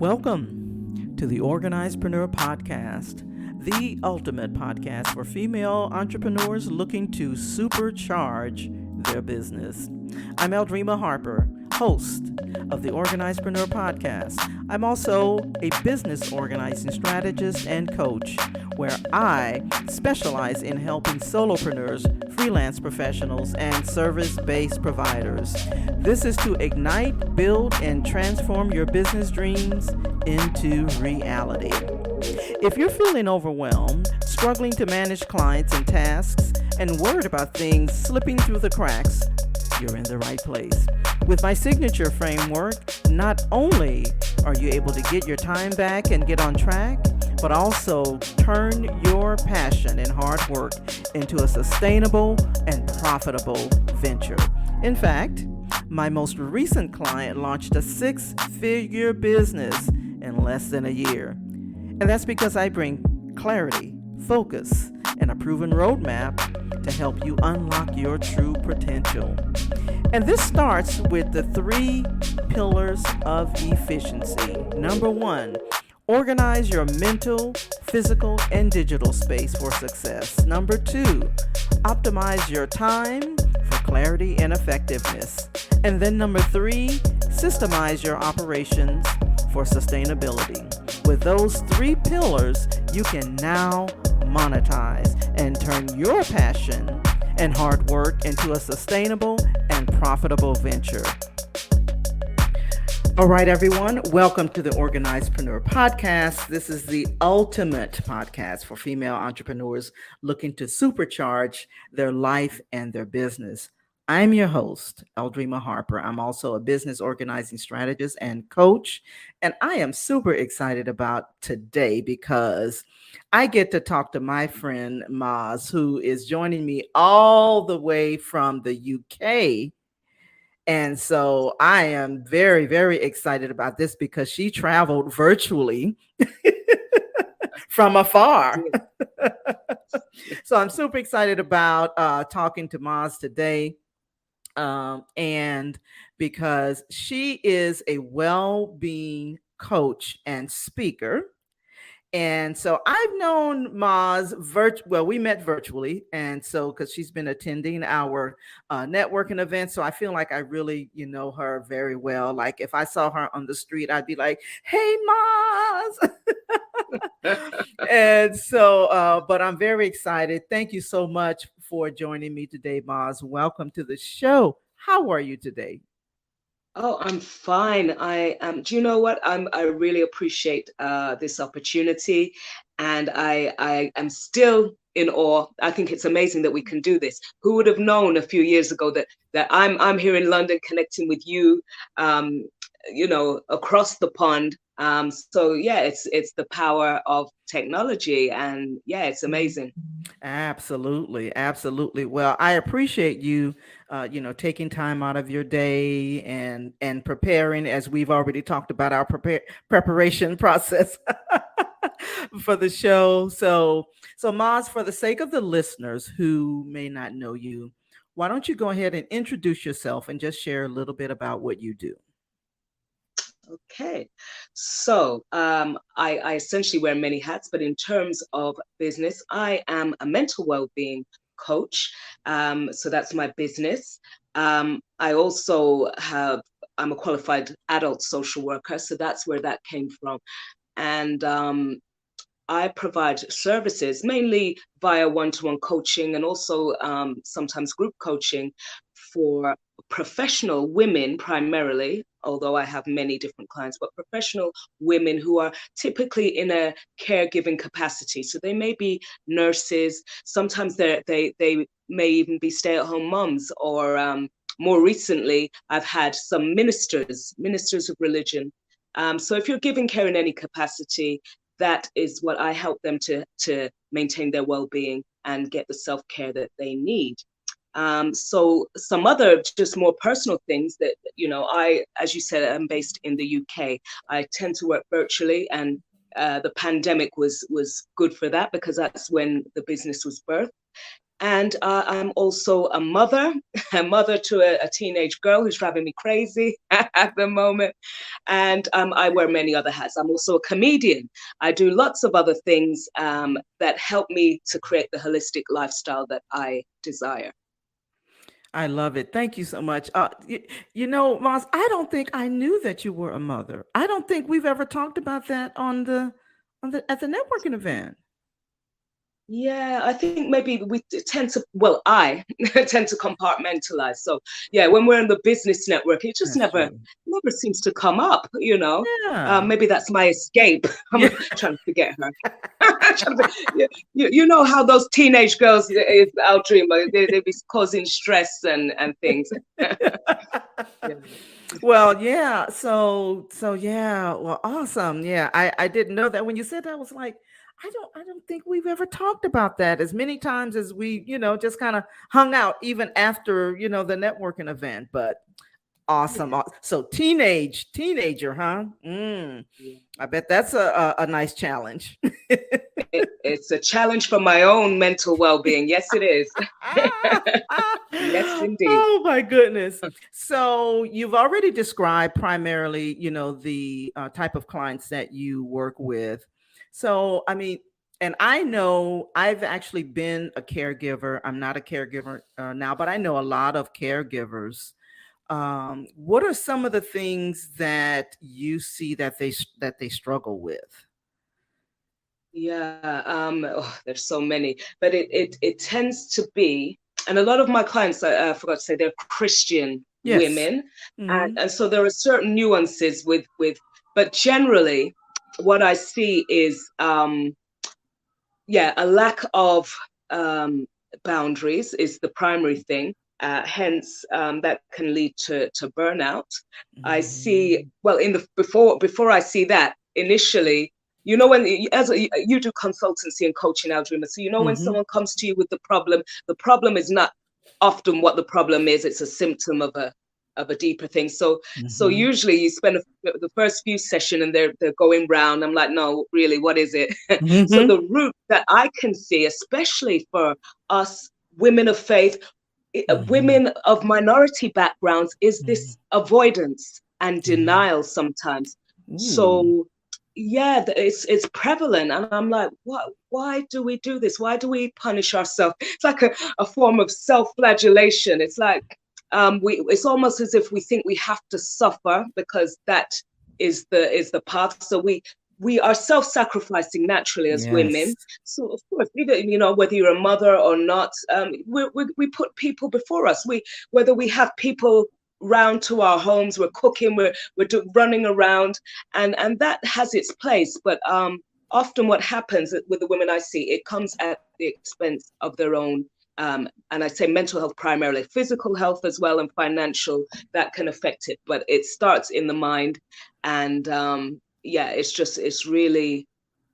Welcome to the Organizedpreneur Podcast, the ultimate podcast for female entrepreneurs looking to supercharge their business. I'm Eldrima Harper, host of the Organizedpreneur Podcast. I'm also a business organizing strategist and coach, where I specialize in helping solopreneurs, freelance professionals, and service-based providers. This is to ignite, build, and transform your business dreams into reality. If you're feeling overwhelmed, struggling to manage clients and tasks, and worried about things slipping through the cracks, you're in the right place. With my signature framework, not only are you able to get your time back and get on track, but also turn your passion and hard work into a sustainable and profitable venture. In fact, my most recent client launched a six-figure business in less than a year. And that's because I bring clarity, focus, and a proven roadmap to help you unlock your true potential. And this starts with the 3 pillars of efficiency. Number 1, organize your mental, physical, and digital space for success. Number 2, optimize your time for clarity and effectiveness. And then number 3, systemize your operations for sustainability. With those 3 pillars, you can now monetize and turn your passion and hard work into a sustainable and profitable venture. All right, everyone, welcome to the Organizedpreneur Podcast. This is the ultimate podcast for female entrepreneurs looking to supercharge their life and their business. I'm your host, Eldrima Harper. I'm also a business organizing strategist and coach, and I am super excited about today because I get to talk to my friend Maz, who is joining me all the way from the UK. And so I am very, very excited about this because she traveled virtually from afar. So I'm super excited about talking to Maz today. And because she is a well-being coach and speaker. And so I've known Maz we met virtually. And so, because she's been attending our networking events. So I feel like I really, know her very well. Like if I saw her on the street, I'd be like, hey, Maz. And so, but I'm very excited. Thank you so much for joining me today, Maz. Welcome to the show. How are you today? Oh, I'm fine. I do you know what? I really appreciate this opportunity, and I am still in awe. I think it's amazing that we can do this. Who would have known a few years ago that I'm here in London connecting with you, across the pond. So yeah, it's the power of technology, and yeah, it's amazing. Absolutely. Absolutely. Well, I appreciate you, taking time out of your day and preparing, as we've already talked about our preparation process for the show. So Maz, for the sake of the listeners who may not know you, why don't you go ahead and introduce yourself and just share a little bit about what you do? Okay, so I essentially wear many hats, but in terms of business, I am a mental well-being coach. So that's my business. I also I'm a qualified adult social worker, so that's where that came from. And I provide services mainly via one-to-one coaching and also sometimes group coaching for professional women primarily, although I have many different clients, but professional women who are typically in a caregiving capacity. So they may be nurses, sometimes they may even be stay-at-home moms, or more recently, I've had some ministers of religion. So if you're giving care in any capacity, that is what I help them to maintain their well-being and get the self-care that they need. So some other just more personal things that, I, as you said, I'm based in the UK. I tend to work virtually, and the pandemic was good for that because that's when the business was birthed. And I'm also a mother, a mother to a teenage girl who's driving me crazy at the moment. And I wear many other hats. I'm also a comedian. I do lots of other things that help me to create the holistic lifestyle that I desire. I love it. Thank you so much. Maz, I don't think I knew that you were a mother. I don't think we've ever talked about that on the at the networking event. Yeah, I think maybe we tend to, well, I tend to compartmentalize. So yeah, when we're in the business network, it just That's true. never seems to come up, you know. Yeah. Maybe that's my escape. I'm Yeah. trying to forget her. Yeah, you know how those teenage girls is our dreamer. They be causing stress and things. Yeah. Well, yeah. So yeah. Well, awesome. Yeah. I didn't know that when you said that. I was like, I don't think we've ever talked about that as many times as we, just kind of hung out even after, the networking event. But awesome. Yes. So teenager, huh? Yeah. I bet that's a nice challenge. It's a challenge for my own mental well-being. Yes, it is. Yes, indeed. Oh my goodness. So you've already described primarily, the type of clients that you work with. So, I mean, and I know I've actually been a caregiver. I'm not a caregiver now, but I know a lot of caregivers. What are some of the things that you see that they struggle with? Yeah, there's so many, but it tends to be, and a lot of my clients, I forgot to say, they're Christian Yes. women, Hmm. and so there are certain nuances but generally, what I see is, yeah, a lack of um, boundaries is the primary thing. Hence, that can lead to burnout. I see, Hmm. well, in the before I see that initially, you know, when you do consultancy and coaching, Aldrima, so you know when Hmm. someone comes to you with the problem is not often what the problem is. It's a symptom of a deeper thing. So Hmm. usually you spend the first few session and they're going round. I'm like, no, really, what is it? So Hmm. the root that I can see, especially for us women of faith, Hmm. women of minority backgrounds, is Hmm. this avoidance and Yeah. denial sometimes. Ooh. So yeah, it's prevalent, and I'm like, what? Why do we do this? Why do we punish ourselves? It's like a form of self-flagellation. It's like it's almost as if we think we have to suffer because that is the path. So we are self-sacrificing naturally as Yes. women. So of course, whether you're a mother or not, we put people before us. Whether we have people round to our homes, we're cooking, running around, and that has its place. But often, what happens with the women I see, it comes at the expense of their own. And I say mental health primarily, physical health as well, and financial that can affect it. But it starts in the mind, and yeah, it's really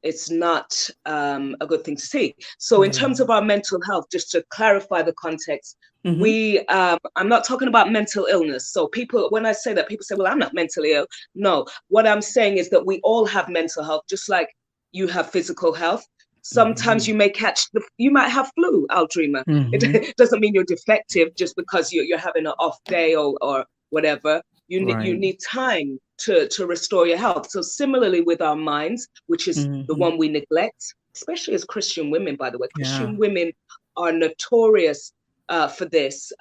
it's not a good thing to see. So in Yeah. terms of our mental health, just to clarify the context, Hmm. I'm not talking about mental illness. So people, when I say that, people say, well, I'm not mentally ill. No, what I'm saying is that we all have mental health, just like you have physical health. Sometimes Hmm. you might have flu, Aldrima. Hmm. It doesn't mean you're defective just because you're having an off day or whatever. You Right. need time to restore your health. So similarly with our minds, which is the Hmm. one we neglect, especially as Christian women, by the way. Yeah. Christian women are notorious for this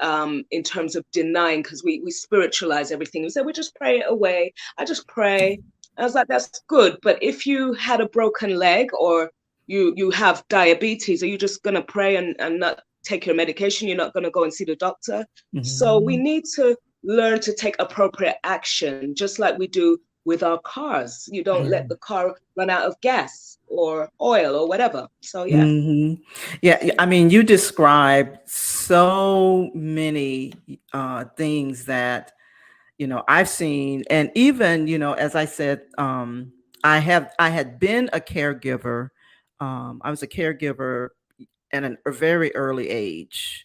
in terms of denying, because we spiritualize everything. We say we just pray it away. I just pray. I was like, that's good, but if you had a broken leg or you have diabetes, are you just gonna pray and not take your medication? You're not gonna go and see the doctor. So we Hmm. need to learn to take appropriate action, just like we do with our cars. You don't let Yeah. the car run out of gas or oil or whatever. So yeah. Hmm. Yeah. I mean, you described so many things that I've seen, and even as I said, I had been a caregiver. I was a caregiver at a very early age.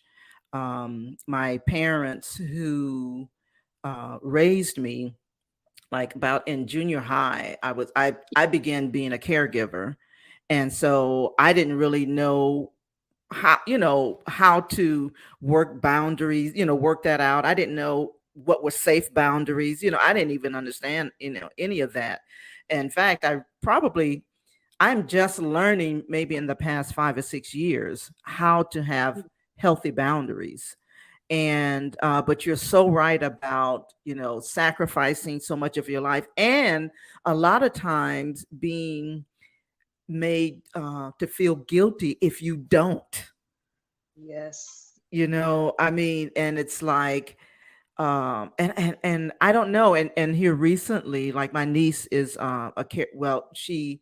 My parents who raised me, like about in junior high, I began being a caregiver, and so I didn't really know how, how to work boundaries, work that out. I didn't know what were safe boundaries. I didn't even understand, any of that. In fact, I'm just learning, maybe in the past 5 or 6 years, how to have healthy boundaries. And but you're so right about, sacrificing so much of your life, and a lot of times being made to feel guilty if you don't. Yes. I mean, and it's like, and I don't know, and here recently, like, my niece is she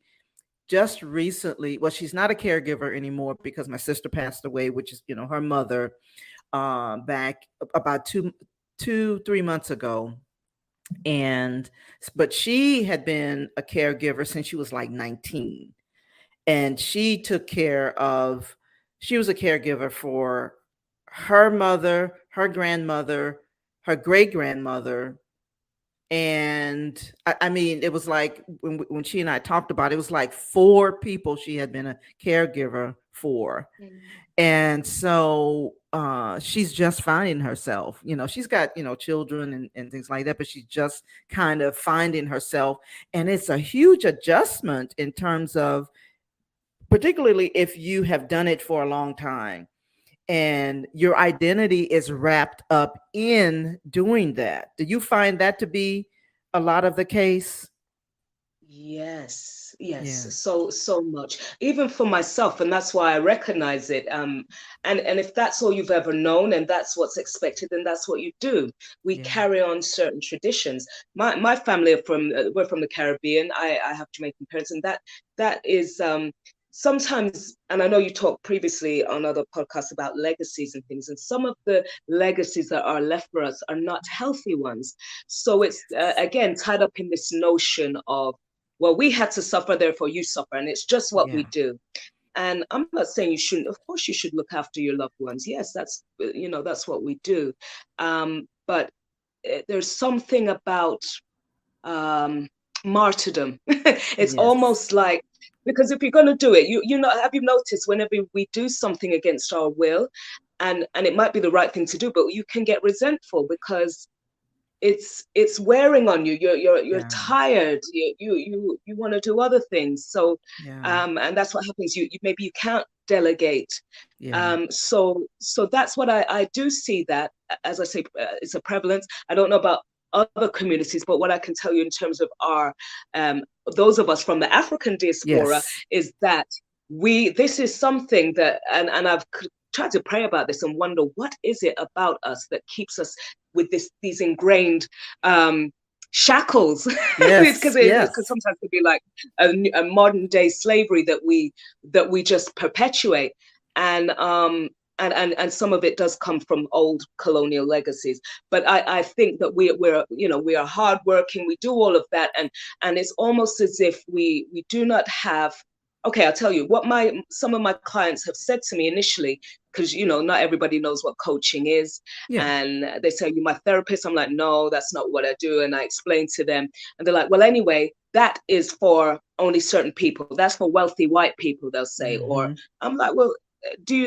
just recently, well, she's not a caregiver anymore because my sister passed away, which is, her mother, back about 3 months ago. And but she had been a caregiver since she was like 19, and she was a caregiver for her mother, her grandmother, her great grandmother. And I mean, it was like, when she and I talked about it, it was like 4 people she had been a caregiver for. Mm. And so she's just finding herself. She's got, children and things like that, but she's just kind of finding herself. And it's a huge adjustment in terms of, particularly if you have done it for a long time and your identity is wrapped up in doing that. Do you find that to be a lot of the case? Yes, yes, Yeah, so much. Even for myself, and that's why I recognize it. And if that's all you've ever known, and that's what's expected, then that's what you do. We yeah, carry on certain traditions. My family are from we're from the Caribbean. I have Jamaican parents, and that is sometimes. And I know you talked previously on other podcasts about legacies and things, and some of the legacies that are left for us are not healthy ones. So it's again tied up in this notion of, well, we had to suffer, therefore you suffer. And it's just what yeah, we do. And I'm not saying you shouldn't. Of course, you should look after your loved ones. Yes, that's what we do. But there's something about um, martyrdom. It's yes, almost like, because if you're going to do it, have you noticed whenever we do something against our will, and it might be the right thing to do, but you can get resentful because it's wearing on you. You're yeah, tired. You want to do other things. So yeah, and that's what happens. You maybe you can't delegate. yeah, So that's what I do see that, as I say, it's a prevalence. I don't know about other communities, but what I can tell you in terms of our those of us from the African diaspora yes, is that we this is something that, and I've tried to pray about this and wonder what is it about us that keeps us with these ingrained shackles, because yes, it could yes, sometimes be like a modern day slavery that we just perpetuate. And um and, and and some of it does come from old colonial legacies, but I think that we are hardworking, we do all of that, and it's almost as if we do not have. Okay, I'll tell you what my some of my clients have said to me initially, because not everybody knows what coaching is, yeah, and they say, you my therapist? I'm like, no, that's not what I do. And I explain to them, and they're like, well, anyway, that is for only certain people, that's for wealthy white people, they'll say. Or mm-hmm, I'm like, well,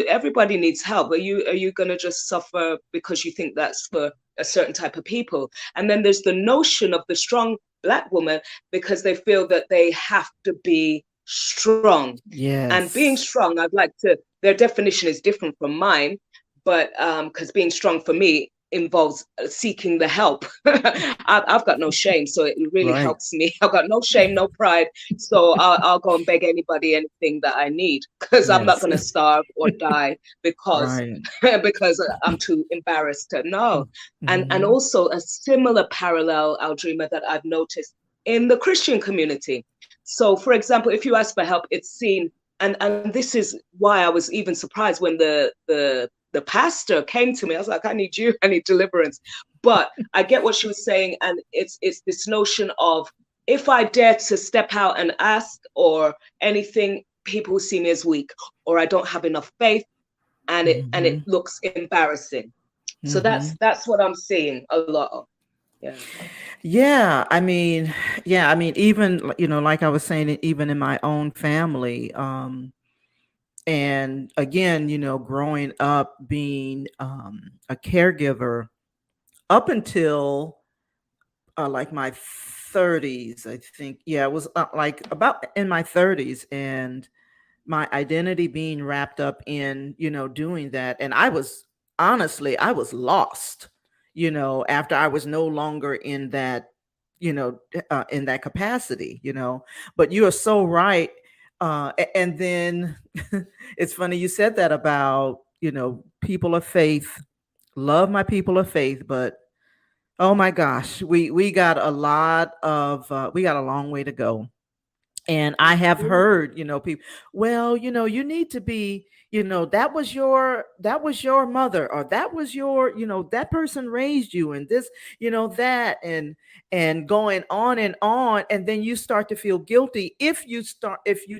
everybody needs help. Are you going to just suffer because you think that's for a certain type of people? And then there's the notion of the strong black woman, because they feel that they have to be strong. And being yes, strong, I'd like to, their definition is different from mine, but because being strong for me involves seeking the help. I've got no shame, so it really right, helps me. I've got no shame, no pride, so I'll go and beg anybody anything that I need, because I'm not yes, going to starve or die because right, because I'm too embarrassed to know. And mm-hmm, also a similar parallel, Aldrima, that I've noticed in the Christian community. So, for example, if you ask for help, it's seen, and this is why I was even surprised when the pastor came to me. I was like, I need you, I need deliverance. But I get what she was saying, and it's this notion of, if I dare to step out and ask or anything, people see me as weak, or I don't have enough faith, and it mm-hmm, looks embarrassing. So mm-hmm. that's what I'm seeing a lot of. Yeah. Yeah, I mean, even, like I was saying, even in my own family, And again, growing up being a caregiver up until like my 30s, I think. Yeah, it was like about in my 30s, and my identity being wrapped up in, doing that. And I was honestly, I was lost, after I was no longer in that, in that capacity, But you are so right. And then it's funny you said that about, people of faith. Love my people of faith, but oh my gosh, we got a lot of we got a long way to go. And I have heard, people, well, you need to be, that was your mother, or that was your, that person raised you, and this, that, and going on. And then you start to feel guilty if you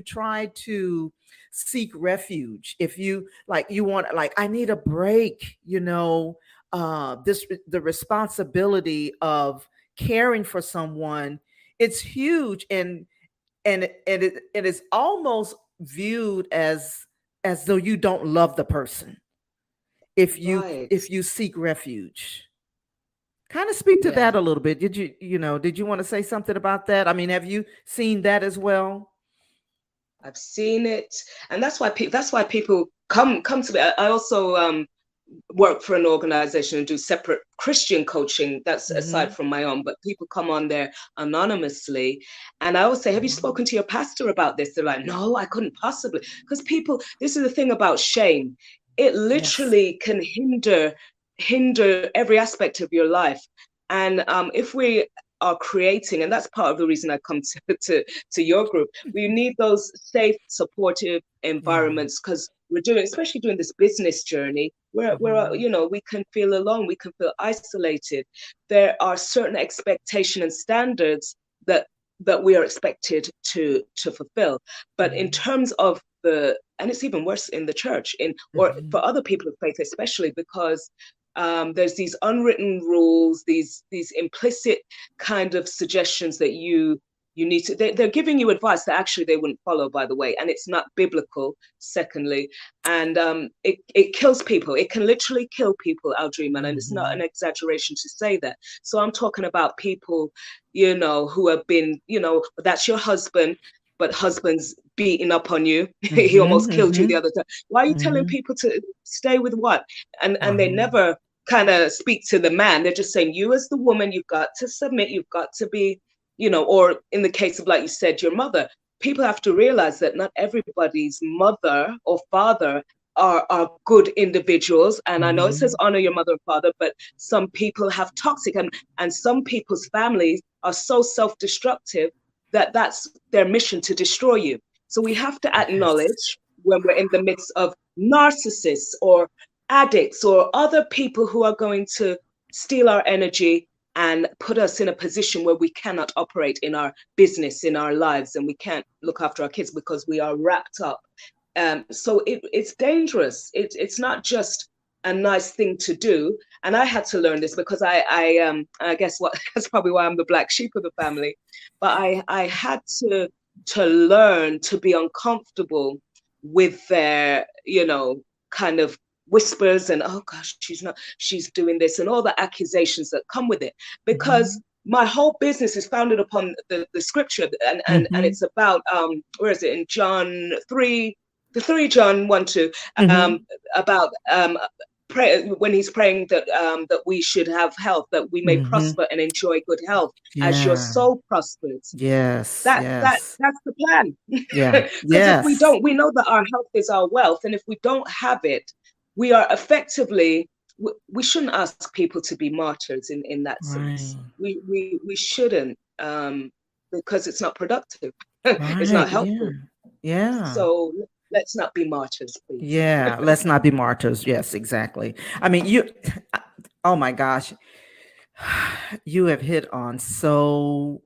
try to seek refuge, if you like, you want, like, I need a break, the responsibility of caring for someone, it's huge. And it is almost viewed as though you don't love the person if you Right. if you seek refuge. Kind of speak to Yeah. that a little bit. Did you want to say something about that? I mean, have you seen that as well? I've seen it, and that's why people come to me. I also work for an organization and do separate Christian coaching. That's aside Mm-hmm. from my own, but people come on there anonymously, and I always say, "Have you Mm-hmm. spoken to your pastor about this?" They're like, "No, I couldn't possibly," because people. This is the thing about shame. It Yes. literally can hinder every aspect of your life, and if we are creating, and that's part of the reason I come to your group. We need those safe, supportive Yeah. environments because we're doing, especially doing this business journey, where Mm-hmm. we can feel alone, we can feel isolated. There are certain expectation and standards that we are expected to fulfill. But in Mm-hmm. terms of and it's even worse in the church, in or Mm-hmm. for other people of faith, especially because there's these unwritten rules, these implicit kind of suggestions that you need to they're giving you advice that actually they wouldn't follow, by the way, and it's not biblical, secondly. And it kills people. It can literally kill people, Aldrima, and it's not Mm-hmm. an exaggeration to say that. So I'm talking about people, who have been, that's your husband, but husband's beating up on you. He almost Mm-hmm. killed you the Mm-hmm. other time. Why are you telling Mm-hmm. people to stay with what? And they Right. never kind of speak to the man. They're just saying, you as the woman, you've got to submit, you've got to be, or in the case of, like you said, your mother, people have to realize that not everybody's mother or father are good individuals. And I know it says Mm-hmm. honor your mother and father, but some people have toxic, and some people's families are so self-destructive that that's their mission, to destroy you. So we have to Yes. acknowledge when we're in the midst of narcissists or addicts or other people who are going to steal our energy and put us in a position where we cannot operate in our business, in our lives, and we can't look after our kids because we are wrapped up. So it's dangerous. It's not just a nice thing to do. And I had to learn this because I guess what that's probably why I'm the black sheep of the family. But I had to learn to be uncomfortable with their, kind of whispers and, oh gosh, she's doing this, and all the accusations that come with it. Because Mm-hmm. my whole business is founded upon the scripture, and Mm-hmm. it's about where is it, in John 3, the 3 John 1 2, um Mm-hmm. about pray, when he's praying that we should have health, that we may Mm-hmm. prosper and enjoy good health as your Yeah. soul prospers. Yes. That's Yes. the plan. Yeah. Because if we Yes. don't, we know that our health is our wealth, and if we don't have it, we are effectively, we shouldn't ask people to be martyrs in that sense. Right. We shouldn't, because it's not productive. It's not Right. Yeah. helpful. Yeah. So let's not be martyrs, please. Yeah. Let's not be martyrs. Yes, exactly. I mean, oh my gosh, you have hit on so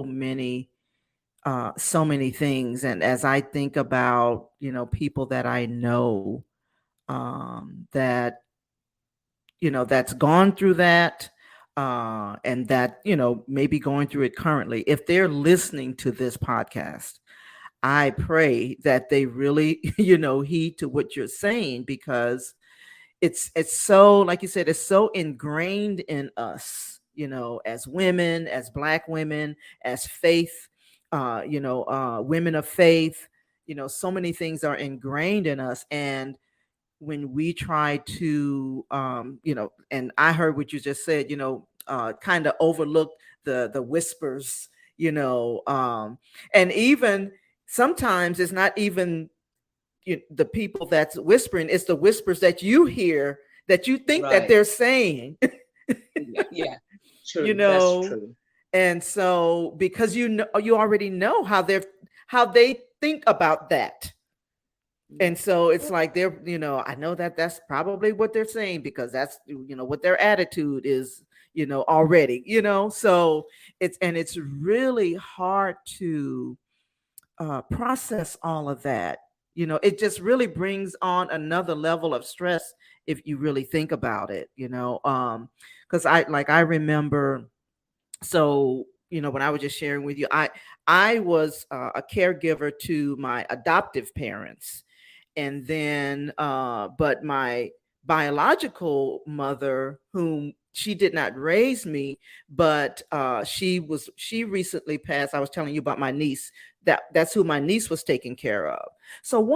many things. And as I think about, people that I know, that, that's gone through that, and that, maybe going through it currently, if they're listening to this podcast, I pray that they really, heed to what you're saying, because it's so, like you said, it's so ingrained in us, as women, as Black women, as faith, women of faith. So many things are ingrained in us, and when we try to, and I heard what you just said, kind of overlook the whispers, and even sometimes it's not even the people that's whispering, it's the whispers that you hear that you think that Right. they're saying. Yeah. Yeah. you True. That's know true. and so, because you already know how they think about that, Yeah. and so it's Yeah. like they're, I know that that's probably what they're saying, because that's, what their attitude is, already, so it's really hard to process all of that. It just really brings on another level of stress if you really think about it. Because I remember, so when I was just sharing with you, I was a caregiver to my adoptive parents, and then but my biological mother, whom she did not raise me, but she recently passed. I was telling you about my niece, that's who my niece was taking care of. So Mhm.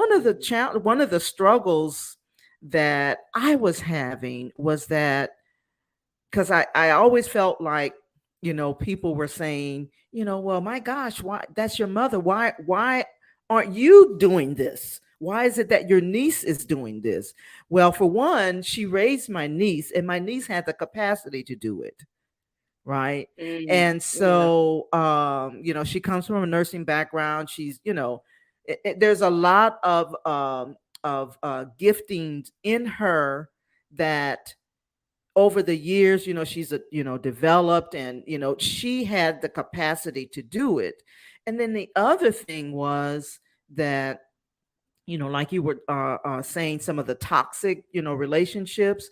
one of the struggles that I was having was that, because I always felt like, people were saying, well, my gosh, why, that's your mother, why aren't you doing this, why is it that your niece is doing this? Well, for one, she raised my niece, and my niece had the capacity to do it, right? Mm. And Yeah. so she comes from a nursing background. She's, there's a lot of giftings in her that over the years, she's developed, and she had the capacity to do it. And then the other thing was that, like you were saying, some of the toxic, relationships,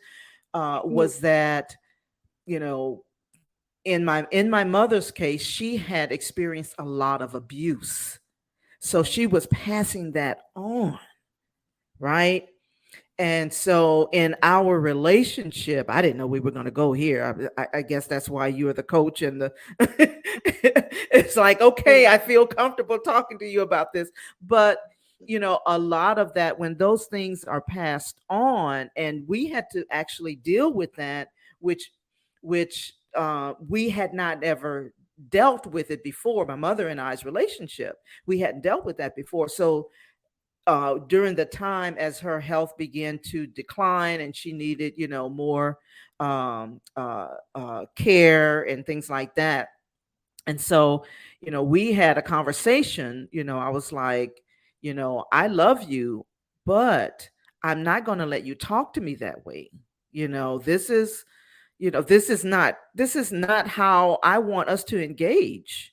Mm. was that, you know in my mother's case, she had experienced a lot of abuse, so Right. she was passing that on, right? And so in our relationship, I didn't know we were going to go here. I guess that's why you're the coach, and the it's like, okay, Mm. I feel comfortable talking to you about this. But a lot of that, when those things are passed on, and we had to actually deal with that, which we had not ever dealt with it before. My mother and I's relationship, we hadn't dealt with that before. So during the time as her health began to decline, and she needed, more care and things like that. And so, we had a conversation. I was like, I love you, but I'm not going to let you talk to me that way. This is, this is not how I want us to engage.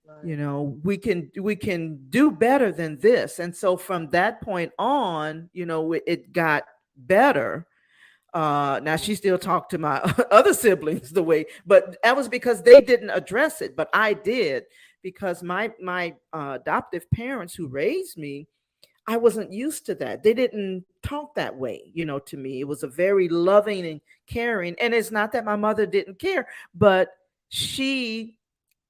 Right. We can do better than this. And so from that point on, it got better. Now Mm. she still talked to my other siblings the way, but that was because they didn't address it, but I did, because my adoptive parents who raised me, I wasn't used to that. They didn't talk that way, to me. It was a very loving and caring, and it's not that my mother didn't care, but she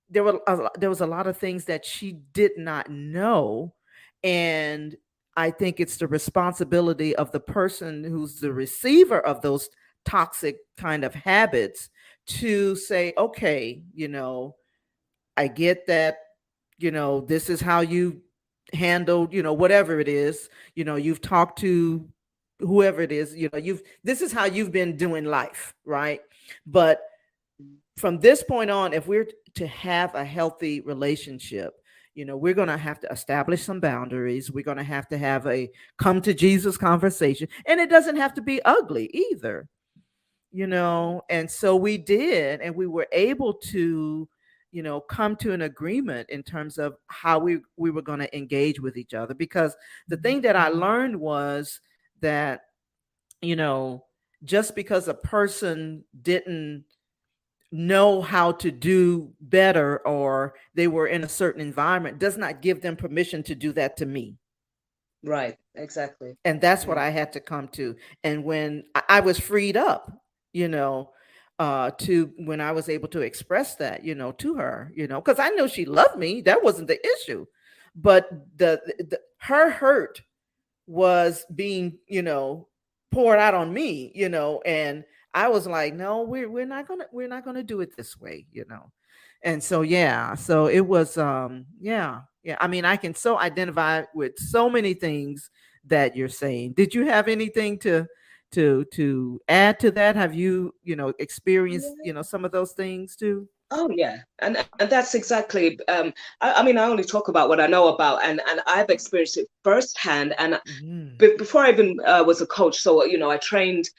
there was a lot of things that she did not know. And I think it's the responsibility of the person who's the receiver of those toxic kind of habits to say, okay, I get that, this is how you handled, whatever it is, you've talked to whoever it is, you've this is how you've been doing life, right? But Mm. from this point on, if we're to have a healthy relationship, we're going to have to establish some boundaries. We're going to have a come to Jesus conversation. And it doesn't have to be ugly either, Right. and so we did, and we were able to, come to an agreement in terms of how we were going to engage with each other. Because the thing that I learned was that, you know, just because a person didn't know how to do better, or they were in a certain environment, does not give them permission to do that to me. Right. Exactly. And that's what Yeah. I had to come to. And when I was freed up, you know, to when I was able to express that, to her, because I know she loved me. That wasn't the issue. But her hurt was being, poured out on me, and I was like, no, we're not gonna do it this way. And so yeah, so it was yeah. I mean, I can so identify with so many things that you're saying. Did you have anything to add to that? Have you, experienced, some of those things too? Oh yeah, and that's exactly. I mean, I only talk about what I know about, and I've experienced it firsthand. And Mm, before I even was a coach, so I trained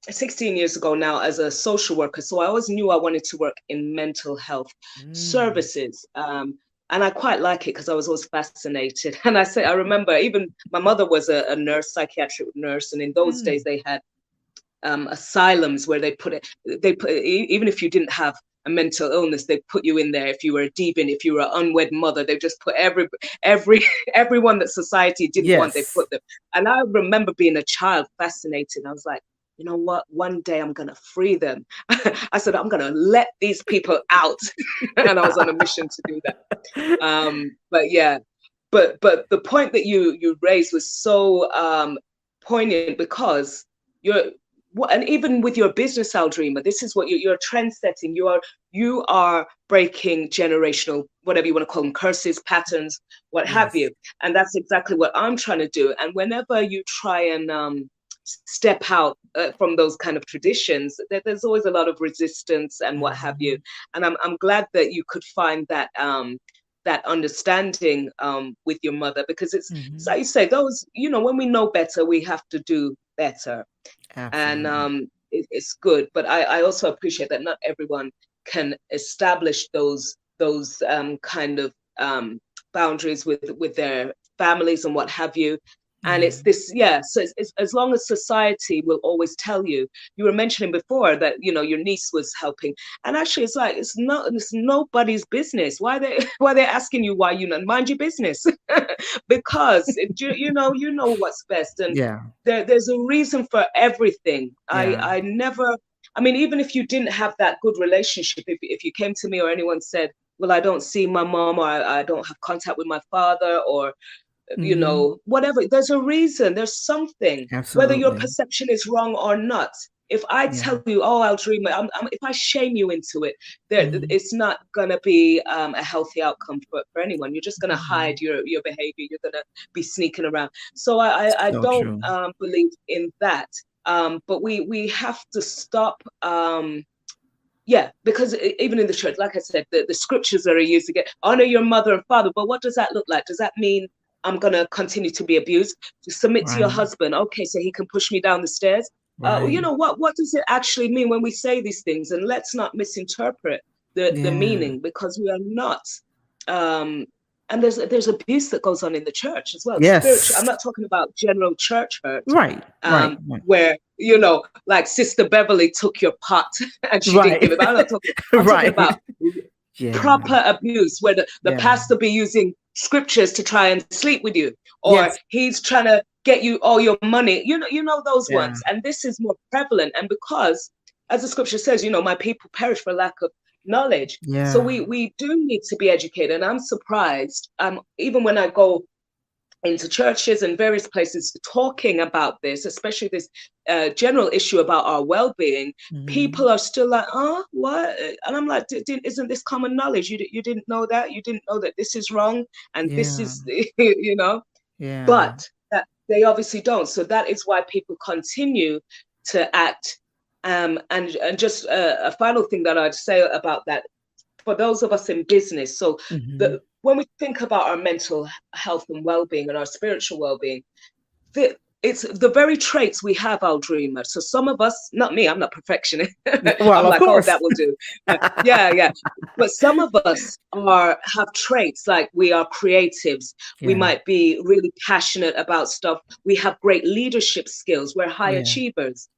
16 years ago now as a social worker. So I always knew I wanted to work in mental health mm, services. And I quite like it because I was always fascinated. And I remember even my mother was a nurse, psychiatric nurse, and in those days mm. they had asylums where even if you didn't have a mental illness, they put you in there. If you were a deviant, if you were an unwed mother, they just put every everyone that society didn't want, they Yes. put them. And I remember being a child fascinated. I was like, you know what, one day I'm gonna free them. I said, I'm gonna let these people out. And I was on a mission to do that. But yeah, but the point that you raised was so poignant, because you're and even with your business, Aldrima, this is what you're trend setting. You are breaking generational, whatever you want to call them, curses, patterns, what have Yes. you. And that's exactly what I'm trying to do. And whenever you try and step out from those kind of traditions, there's always a lot of resistance and what have you. Mhm, And I'm glad that you could find that understanding with your mother, because it's like mhm. you say, those, when we know better, we have to do better. And Absolutely. it's good. But I also appreciate that not everyone can establish those kind of boundaries with their families and what have you. And Yeah. it's this, yeah. So it's as long as society will always tell you. You were mentioning before that your niece was helping, and actually it's like it's nobody's business. Why they asking you why you not mind your business? Because you know what's best, and Yeah. there's a reason for everything. Yeah. I never, I mean, even if you didn't have that good relationship, if you came to me or anyone said, well, I don't see my mom, or I don't have contact with my father, or Mhm. whatever, there's a reason, there's something, whether your Absolutely. perception is wrong or not. If I Yeah. tell you, oh, I'll dream it, if I shame you into it, Mhm. it's not going to be a healthy outcome for anyone. You're just going to hide Mhm. your behavior. You're going to be sneaking around. So I So don't true. believe in that. But we have to stop. Yeah, because even in the church, like I said, the scriptures that are used to get honor your mother and father. But what does that look like? Does that mean I'm going to continue to be abused? To submit to your Right. husband, okay, so he can push me down the stairs? Right. What does it actually mean when we say these things? And let's not misinterpret the Yeah. meaning, because we are not. Um, and there's abuse that goes on in the church as well. Spiritual. I'm Yes. not talking about general church hurt, Right. Right. Right. where like Sister Beverly took your pot and she didn't give Right. it back. I'm talking Right. about Yeah. proper abuse, where the Yeah. pastor be using scriptures to try and sleep with you, or Yes. he's trying to get you all your money. You know those Yeah. ones, and this is more prevalent. And because, as the scripture says, my people perish for lack of knowledge. So Yeah. we do need to be educated. And I'm surprised, even when I go into churches and various places talking about this, especially this general issue about our well-being, Mhm. people are still like, oh, what? And I'm like, isn't this common knowledge? You didn't know that? You didn't know that this is wrong and this Yeah. is, you know? Yeah. But that they obviously don't. So that is why people continue to act. And just a final thing that I'd say about that, for those of us in business. So Mhm. when we think about our mental health and well-being and our spiritual well-being, it's the very traits we have, our dreamer. So some of us, not me, I'm not perfectionist. Well, I'm of like, oh, course. that will do. Yeah, yeah. But some of us have traits like we are creatives. We Yeah. might be really passionate about stuff. We have great leadership skills. We're high Yeah. achievers.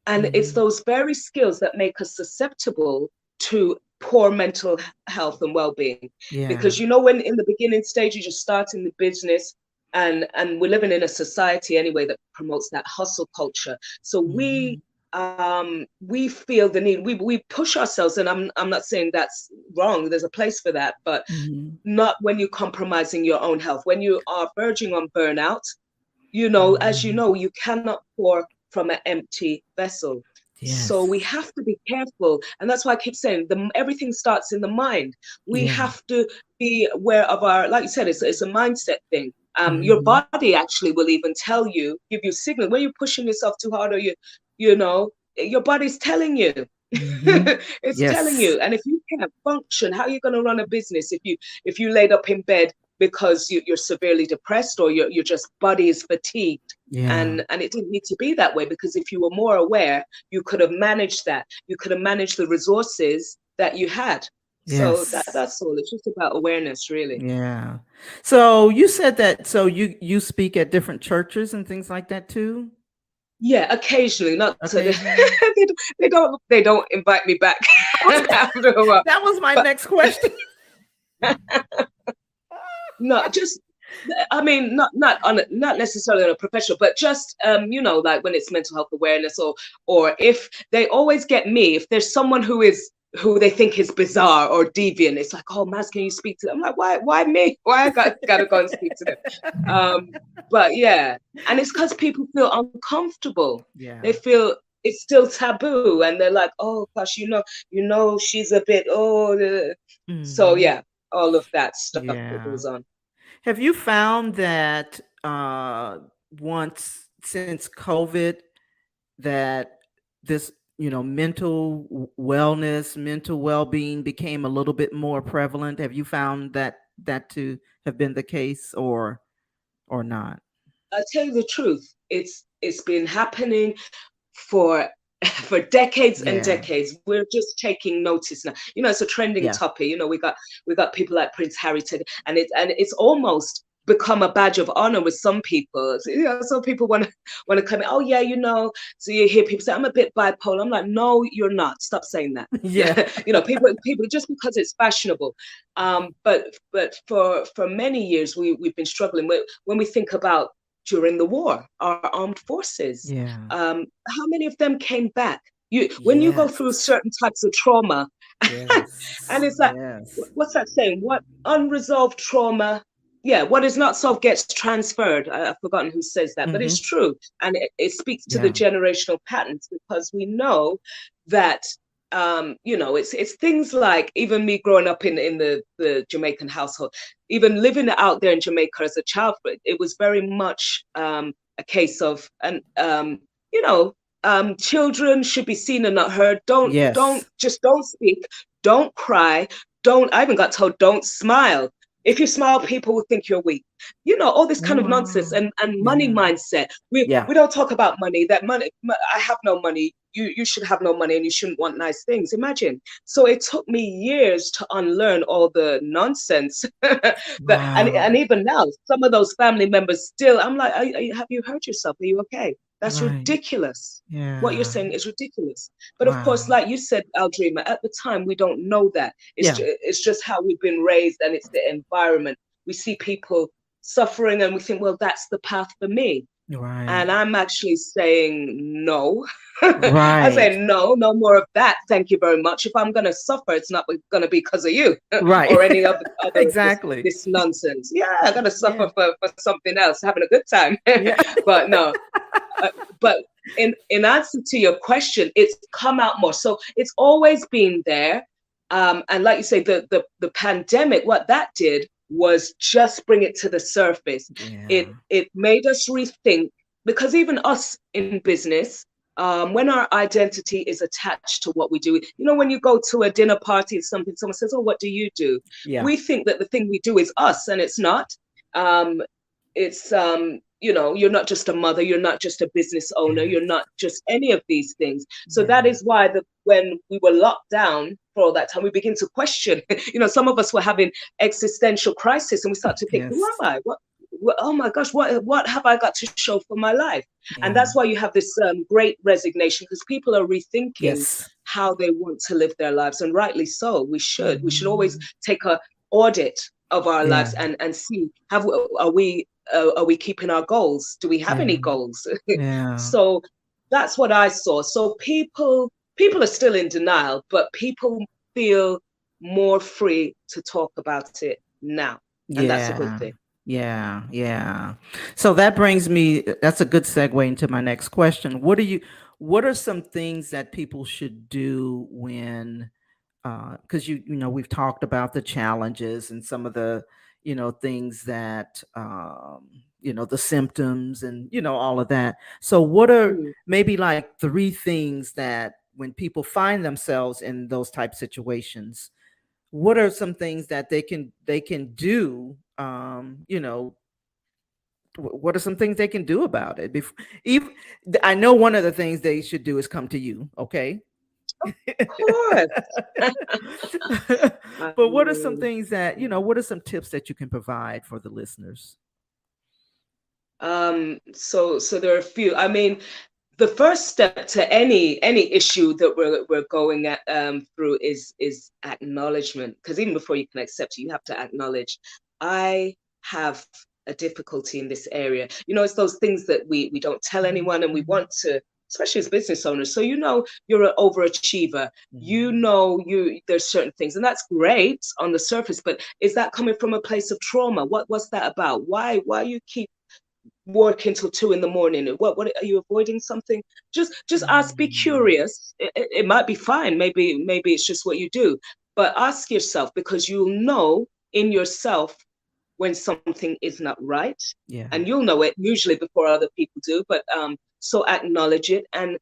And it's Mm-hmm. those very skills that make us susceptible to poor mental health and well-being. Yeah. Because when in the beginning stage, you're just starting the business, and we're living in a society anyway that promotes that hustle culture. So Mm-hmm. we feel the need. We push ourselves, and I'm not saying that's wrong. There's a place for that, but Mm-hmm. not when you're compromising your own health. When you are verging on burnout, as Mm-hmm. you cannot pour from an empty vessel. So we Yes. have to be careful. And that's why I keep saying everything starts in the mind. We Yeah. have to be aware of like you said, it's a mindset thing. Your Mm-hmm. body actually will even tell you, give you signal when you're pushing yourself too hard, or you know, your body's telling you. Mm-hmm. It's telling Yes. you. And if you can't function, how are you going to run a business if you laid up in bed because you're severely depressed, or your just body is fatigued? Yeah. And it didn't need to be that way, because if you were more aware, you could have managed that. You could have managed the resources that you had. So Yes. that's all. It's just about awareness, really. Yeah. So you said that, so you speak at different churches and things like that too? Yeah, occasionally, not to the, Occasionally? they don't invite me back I was after a while. that was my But next question. no, just I mean, not necessarily on a professional, but just like when it's mental health awareness, or if they always get me, if there's someone who they think is bizarre or deviant, it's like, oh, Maz, can you speak to them? I'm like, why me? Why I gotta go and speak to them? But yeah, and it's because people feel uncomfortable. Yeah. They feel it's still taboo, and they're like, oh gosh, she's a bit, so Mhm. yeah, all of that stuff that Yeah. goes on. Have you found that once since COVID that this, mental wellness, mental well-being became a little bit more prevalent? Have you found that to have been the case or not? I'll tell you the truth. It's been happening for for decades and Yeah. decades. We're just taking notice now. It's a trending Yeah. topic. We got people like Prince Harry today, and it's almost become a badge of honor with some people. So, some people want to come in. Oh yeah, So you hear people say, "I'm a bit bipolar." I'm like, no, you're not. Stop saying that. Yeah. People just because it's fashionable. But for many years we've been struggling with when we think about during the war, our armed forces. Yeah. How many of them came back? When you go through Yes. certain types of trauma, and Yes. it's like, Yes. what's that saying? What unresolved trauma? Yeah, what is not solved gets transferred. I've forgotten who says that, but it's Mhm. true, and it speaks to the Yeah. generational patterns, because we know that it's things like, even me growing up in the Jamaican household, even living out there in Jamaica as a child, it was very much a case of, and children should be seen and not heard. Yes. Don't speak, don't cry, don't. I even got told, don't smile. If you smile, people will think you're weak. All this Oh, kind of nonsense, wow. and money Yeah. mindset. Yeah. We don't talk about money. That money, I have no money. You should have no money, and you shouldn't want nice things. Imagine. So it took me years to unlearn all the nonsense. And Wow. even now, some of those family members still. I'm like, have you hurt yourself? Are you okay? That's Right. ridiculous. What you're Yeah. saying is ridiculous. But of course, Wow. like you said, Aldrima, at the time we don't know that. Yeah. It's just how we've been raised, and it's the environment. We see people suffering, and we think, well, that's the path for me. Right. And I'm actually saying no. I Right. say no more of that. Thank you very much. If I'm going to suffer, it's not going to be because of you Right. or any other Exactly. this nonsense. Yeah, I got to Yeah. suffer for something else, having a good time. Yeah. But no, but in answer to your question, it's come out more. So it's always been there. And like you say, the pandemic, what that did was just bring it to the surface. Yeah. It made us rethink, because even us in business, when our identity is attached to what we do, when you go to a dinner party or something, someone says, "Oh, what do you do?" Yeah. We think that the thing we do is us, and it's not. Um, it's you're not just a mother, you're not just a business owner, you're Yes. not just any of these things. So that Yeah. is why when we were locked down for all that time, we begin to question. Some of us were having existential crisis, and we start to think, who Yes. am I? oh my gosh, what have I got to show for my life? And Yeah. that's why you have this great resignation, because people are rethinking Yes. how they want to live their lives, and rightly so. We should always Mhm. take a audit of our Yeah. lives and see, are we keeping our goals? Do we have Yeah. any goals? Yeah. So that's what I saw. So people are still in denial, but people feel more free to talk about it now, and that's a good Yeah. thing. Yeah. Yeah. So that brings me, that's a good segue into my next question. What are some things that people should do when, because we've talked about the challenges and some of the, things that, the symptoms and, all of that. So what are Mm. maybe like three things that when people find themselves in those type situations, what are some things that they can do, what are some things they can do about it before, even, I know one of the things they should do is come to you, okay? Of course. I But what are some mean, things that, what are some tips that you can provide for the listeners? so there are a few. I mean, the first step to any issue that we're going through is acknowledgement, because even before you can accept it, you have to acknowledge, I have a difficulty in this area. It's those things that we don't tell anyone, and we want to, especially as business owners. So you're an overachiever. Mhm. There's certain things, and that's great on the surface, but is that coming from a place of trauma? What's that about? Why you keep work until 2 in the morning? What are you avoiding something? Just ask, be Mm. curious. It might be fine. Maybe it's just what you do, but ask yourself, because you'll know in yourself when something is not right, Yeah. and you'll know it usually before other people do. But so acknowledge it and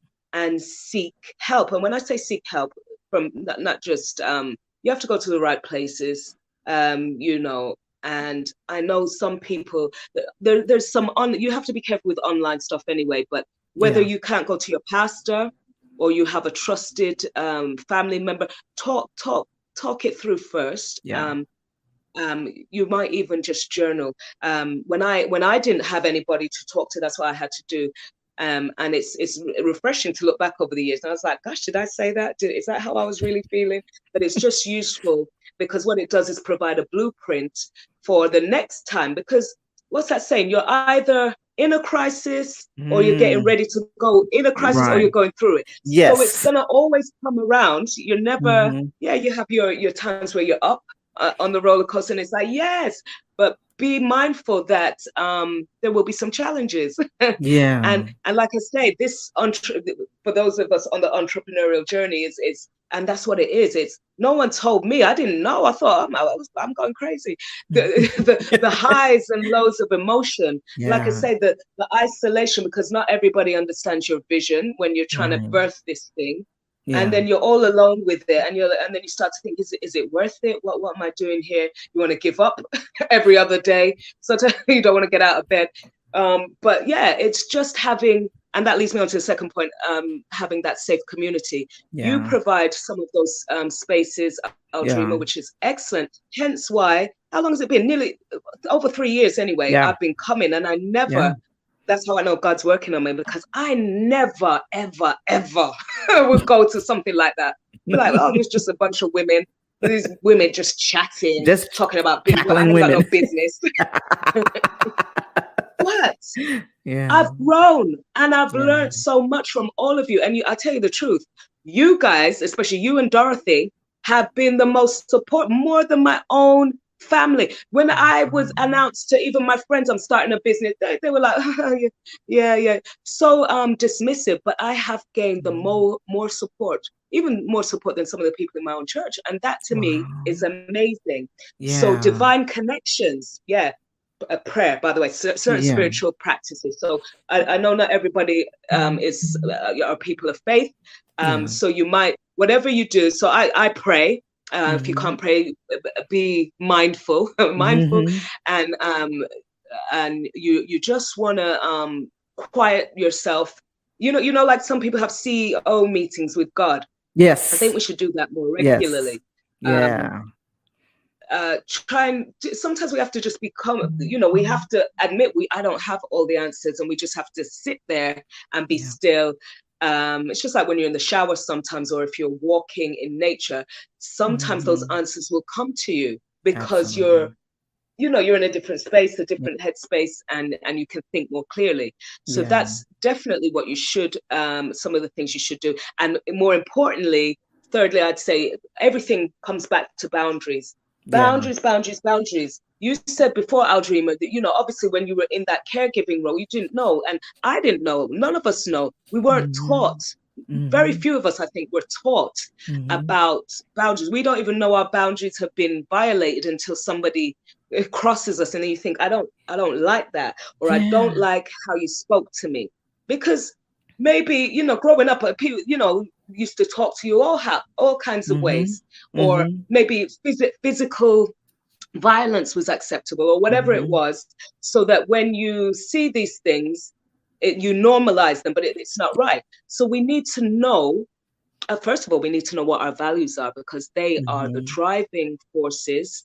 seek help. And when I say seek help, from not just you have to go to the right places, you know. And I know some people, there's some on, you have to be careful with online stuff anyway, but whether Yeah. you can't go to your pastor or you have a trusted family member, talk it through first. Yeah. You might even just journal. When I didn't have anybody to talk to, that's what I had to do. And it's refreshing to look back over the years. And I was like, gosh, did I say that? Is that how I was really feeling? But it's just useful, because what it does is provide a blueprint for the next time. Because what's that saying? You're either in a crisis, or you're getting Mm. ready to go in a crisis, or Right. you're going through it. So it's Yes. gonna always come around. You're never, Hmm. yeah, you have your times where you're up on the roller coaster, and it's like, yes, but be mindful that there will be some challenges. Yeah. And like I say, for those of us on the entrepreneurial journey, is and that's what it is. It's, no one told me. I didn't know. I thought, I'm going crazy. The highs and lows of emotion, like I Yeah. say, the isolation, because not everybody understands your vision when you're trying to Right. birth this thing. And Yeah. then you're all alone with it, and then you start to think, is it worth it? What am I doing here? You want to give up every other day, so you don't want to get out of bed. But yeah, it's just having, and that leads me on to the second point, having that safe community. You Yeah. provide some of those spaces, Yeah. Aldrima, which is excellent. Hence why, how long has it been? Nearly over 3 years anyway. Yeah. I've been coming, and I Yeah. never. That's how I know God's working on me, because I never, ever, ever would go to something like that. Be like, oh, it's just a bunch of women. These women just chatting, Just talking about business. I cackling ain't got no women. business. But Yeah. I've grown and I've Yeah. learned so much from all of you. And I tell you the truth, you guys, especially you and Dorothy, have been the most support, more than my own family. When I was Mhm. announced to even my friends I'm starting a business, they were like, yeah, yeah. So dismissive, but I have gained the Mhm. more support, even more support than some of the people in my own church. And that to me Wow. is amazing. So Yeah. divine connections, yeah, a prayer, by the way, certain Yeah. spiritual practices. So I know not everybody are people of faith. Yeah. So you might, whatever you do. So I pray. If you Mhm. can't pray, be mindful, mindful, Mhm. and you just want to quiet yourself. Like some people have CEO meetings with God. I think Yes. we should do that more Yes. regularly. Um, Yeah. sometimes we have to just become, we have to admit I don't have all the answers, and we just have to sit there and be still. It's just like when you're in the shower sometimes, or if you're walking in nature, sometimes those answers will come to you because Absolutely. you're in a different space, a different headspace, and you can think more clearly. So Yeah. that's definitely what you should, some of the things you should do. And more importantly, thirdly, I'd say everything comes back to boundaries. Yeah. Boundaries. You said before, Aldrima, that, obviously when you were in that caregiving role, you didn't know, and I didn't know. None of us know. We weren't taught. Very few of us, I think, were taught about boundaries. We don't even know our boundaries have been violated until somebody crosses us, and then you think, I don't like that, or I don't Yeah. like how you spoke to me, because maybe growing up, people used to talk to you all kinds of ways, or maybe physical violence was acceptable, or whatever it was, so that when you see these things, you normalize them, but it's not right. So we need to know, first of all, we need to know what our values are, because they are the driving forces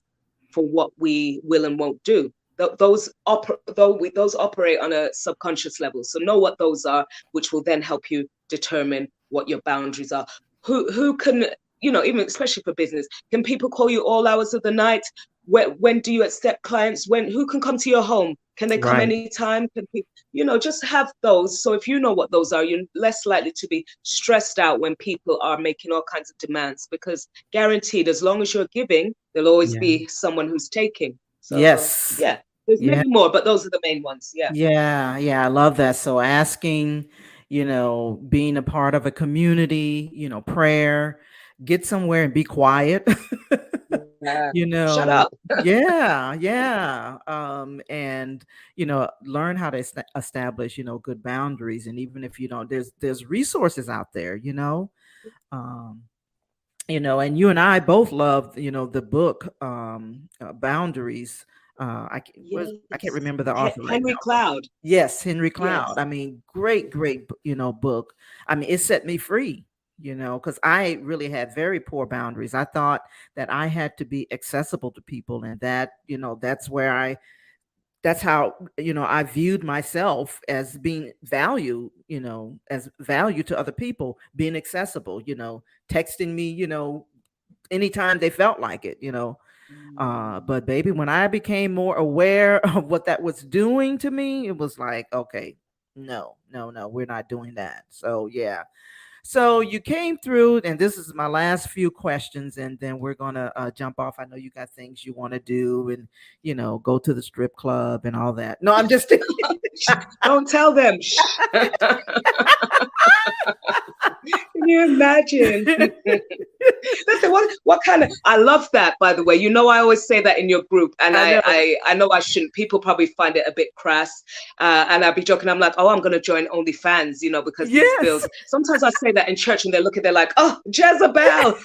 for what we will and won't do. Those operate on a subconscious level. So know what those are, which will then help you determine what your boundaries are. Who can, even especially for business, can people call you all hours of the night? When do you accept clients? Who can come to your home? Can they come Right. anytime? Can people, just have those. So if you know what those are, you're less likely to be stressed out when people are making all kinds of demands, because guaranteed, as long as you're giving, there'll always Yeah. be someone who's taking. So Yes. yeah, there's Yeah. many more, but those are the main ones. Yeah. Yeah, yeah, I love that. So asking, being a part of a community, prayer, get somewhere and be quiet. Yeah. you Shut know, up. yeah, yeah. And learn how to establish, good boundaries. And even if you don't, there's resources out there, Um, and you and I both love, the book Boundaries. I can't Yes. remember the author right Henry now. Cloud. Yes, Henry Cloud. Yes. I mean, great, book. I mean, it set me free, because I really had very poor boundaries. I thought that I had to be accessible to people, and that, that's how, I viewed myself as being value, as value to other people, being accessible, texting me, anytime they felt like it, but baby, when I became more aware of what that was doing to me, it was like, okay, no, we're not doing that. So yeah. So you came through, and this is my last few questions, and then we're gonna jump off. I know you got things you want to do, and go to the strip club and all that. No, I'm just Don't tell them. Can you imagine? Listen, what kind of, I love that, by the way. I always say that in your group, and I know. I know I shouldn't. People probably find it a bit crass, and I'd be joking. I'm like, oh, I'm gonna join OnlyFans, because these Yes. bills. Sometimes I say that in church, and they're like, oh, Jezebel.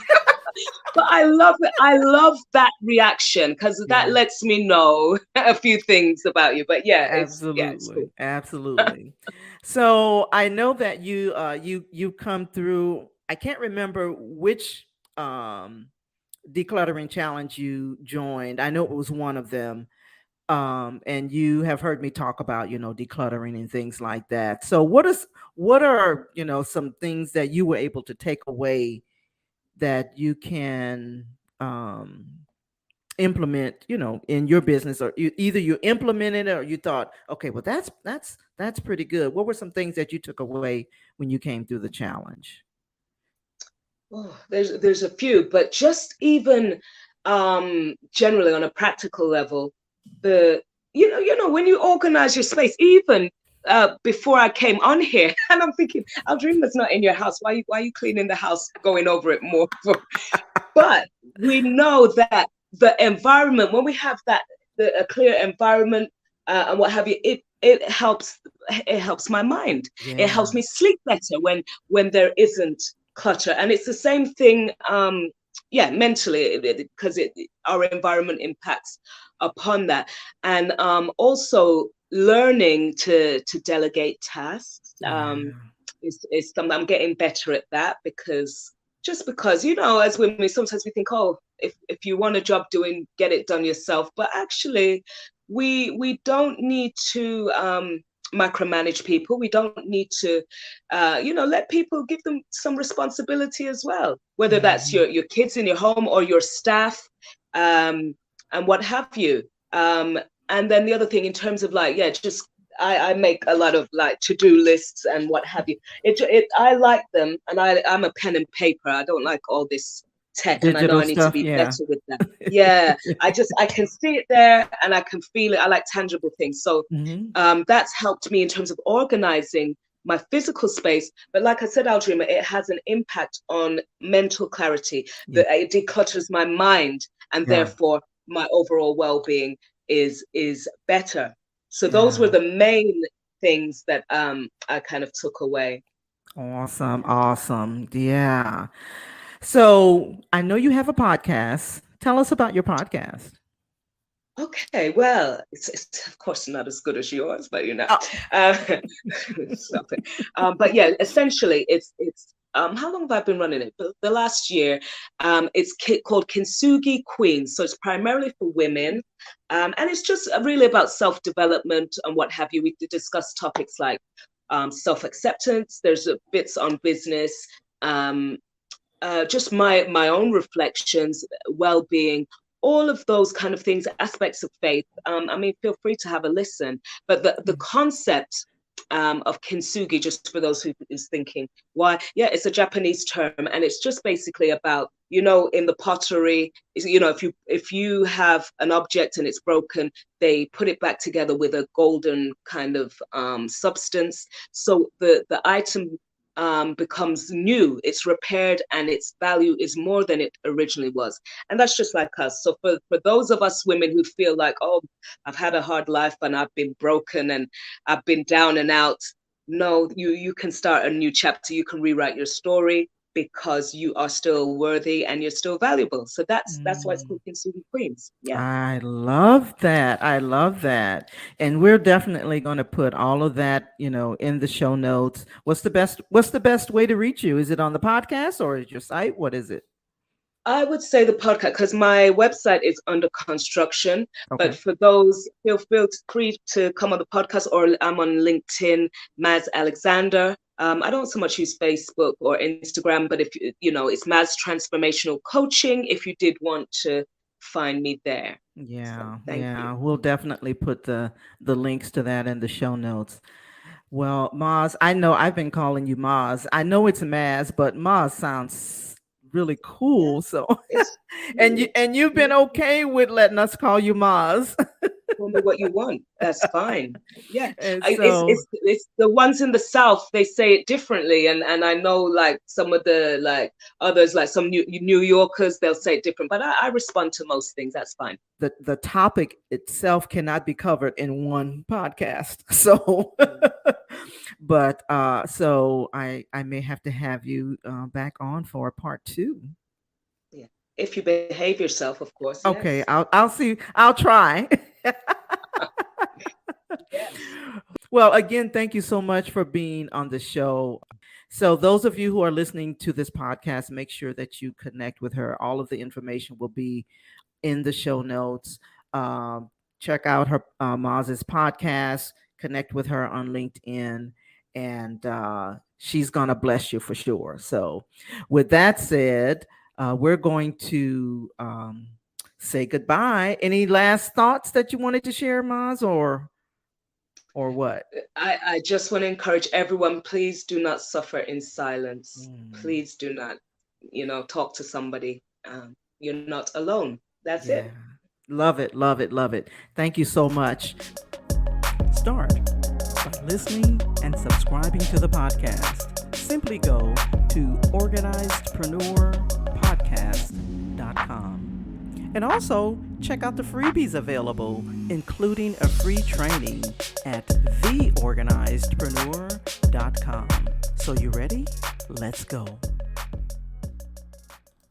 But I love it. I love that reaction, because that Yeah. lets me know a few things about you. But yeah, it's cool. Absolutely. Absolutely. So I know that you come through. I can't remember which decluttering challenge you joined. I know it was one of them. And you have heard me talk about, decluttering and things like that. So what are, some things that you were able to take away that you can implement, in your business, or either you implemented it or you thought, okay, well, that's pretty good. What were some things that you took away when you came through the challenge? Oh, there's a few, but just even generally on a practical level, the when you organize your space, even before I came on here, and I'm thinking, Aldrima's not in your house. Why are you cleaning the house, going over it more? But we know that the environment, when we have a clear environment, and what have you, it helps my mind. It Yeah. helps me sleep better when there isn't clutter. And it's the same thing, yeah, mentally, because our environment impacts upon that. And also learning to delegate tasks, Yeah. is something I'm getting better at, that, because as women, sometimes we think, oh, if you want a job doing, get it done yourself. But actually, we don't need to micromanage people. We don't need to, let people, give them some responsibility as well, whether that's Mhm. your kids in your home or your staff, and what have you. And then the other thing in terms of like, yeah, just I make a lot of like to-do lists and what have you. I like them, and I'm a pen and paper. I don't like all this tech, and I know Digital I need to stuff, be yeah. better with that. Yeah, I can see it there and I can feel it. I like tangible things. So Hmm. that's helped me in terms of organizing my physical space. But like I said, Aldrima, it has an impact on mental clarity. Yeah, That it declutters my mind, and yeah, therefore my overall well-being is better. So those were yeah. the main things that I kind of took away. Awesome, awesome. Yeah. So I know you have a podcast. Tell us about your podcast. Okay, well, it's of course not as good as yours, but Oh. uh, stop it. But yeah, essentially, it's how long have I been running it? The last year. It's called Kintsugi Queens, so it's primarily for women, and it's just really about self-development and what have you. We discuss topics like self-acceptance. There's bits on business. Um, just my own reflections, well-being, all of those kind of things, aspects of faith. I mean, feel free to have a listen. But the concept of kintsugi, just for those who is thinking, why? Yeah, it's a Japanese term, and it's just basically about, in the pottery, if you have an object and it's broken, they put it back together with a golden kind of substance. So the item becomes new, it's repaired, and its value is more than it originally was. And that's just like us. So for those of us women who feel like, oh, I've had a hard life and I've been broken and I've been down and out, no, you can start a new chapter. You can rewrite your story because you are still worthy and you're still valuable. So that's why it's Mm. called Kintsugi Queens. Yeah. I love that. I love that. And we're definitely going to put all of that, in the show notes. What's the best way to reach you? Is it on the podcast or is your site? What is it? I would say the podcast, because my website is under construction. But Okay. for those, feel free to come on the podcast, or I'm on LinkedIn, Maz Alexander. I don't so much use Facebook or Instagram, but if it's Maz Transformational Coaching. If you did want to find me there, so Yeah, thank you. yeah. We'll definitely put the links to that in the show notes. Well, Maz, I know I've been calling you Maz. I know it's Maz, but Maz sounds really Yeah, cool. So, it's and you've been okay with letting us call you Maz. call me what you want. That's fine. Yeah, And it's so, it's the ones in the South. They say it differently, and I know like some of the like others, like some New Yorkers, they'll say it different. But I respond to most things. That's fine. the topic itself cannot be covered in one podcast. So, Mm. but so I may have to have you back on for part two. Yeah, if you behave yourself, of course. Okay, Yes. I'll see. I'll try. Yes. Well, again, thank you so much for being on the show. So, those of you who are listening to this podcast, make sure that you connect with her. All of the information will be in the show notes. Um, Check out her Maz's podcast, connect with her on LinkedIn, and she's going to bless you for sure. So, with that said, we're going to say goodbye. Any last thoughts that you wanted to share, Maz, or what? I just want to encourage everyone, please do not suffer in silence. Mm, Please do not, talk to somebody. You're not alone. That's yeah. it. Love it, love it, love it. Thank you so much. Start by listening and subscribing to the podcast. Simply go to organizedpreneurpodcast.com. And also check out the freebies available, including a free training at theorganizedpreneur.com. So you ready? Let's go.